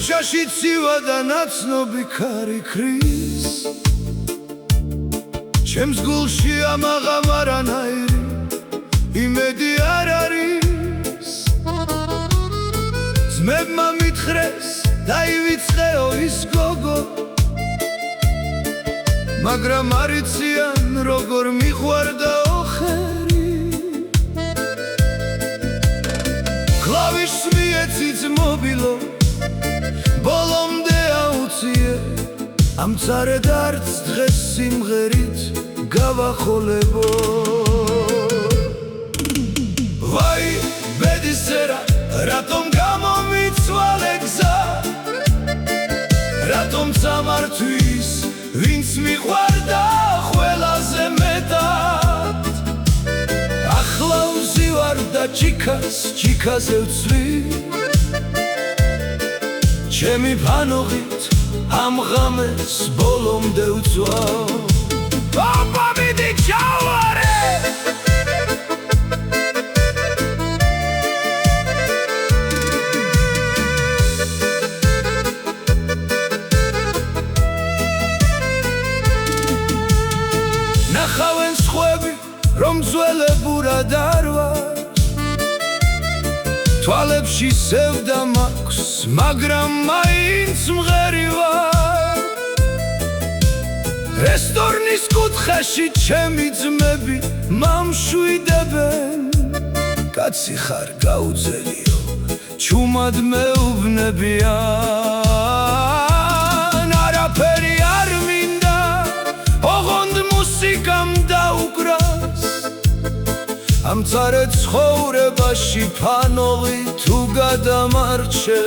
ქუჩაში ცივა და ნაცნობი ქარი ქრის ჩემს გულში ამაღამ არანაირი იმედი არ არის ძმებმა მითხრეს დაივიწყეო ის გოგო მაგრამ არ იციან როგორ მიყვარდაო ხერი კლავიშს მიეციც მობილო ბოლომდე აუციე ამ წარედ არც დღეს სიმღერით გავახოლებო ვაი ბედისერა რატომ გამომიცვალე გზა რატომ წამართვის ვინც მიყვარდა ყველაზე მეტად ახლა ვზივარ და ჩიქაზე ვცვი ჩემი ფანოღით ამ ღამეს ბოლომდე ვწვავ ოპამიდი ჩავარე ნახავენ სხვები რომ ძველებურად არ ვარ თვალებში სევდა მაქვს მაგრამ მაინც მღერი ვარ რესტორნის კუთხეში ჩემი ძმები მამშვიდებენ კაცი ხარ გაუძელიო ჩუმად მეუბნებიან არაფერი არ მინდა ოღონდ მუსიკამ დაუკრას ამ წარედ ცხოვრებაში ფანოღი თუ გადამარჩეს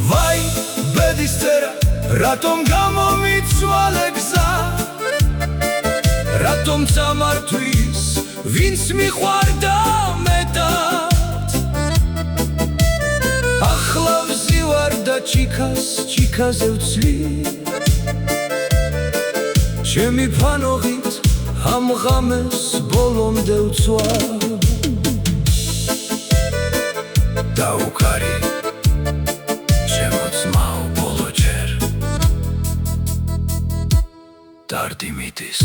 ვაი ბედისწერა რატომ გამომიცვალე გზა რატომ წამართვის ვინც მიყვარდა მეტად ახლა ვზივარ და ჩიქაზე ვცვი ჩემი ფანოღით ამ ღამეს ბოლომდე ვწვავ დაუკარი ჩემო ძმაო ბოლოჯერ დარდი მიდის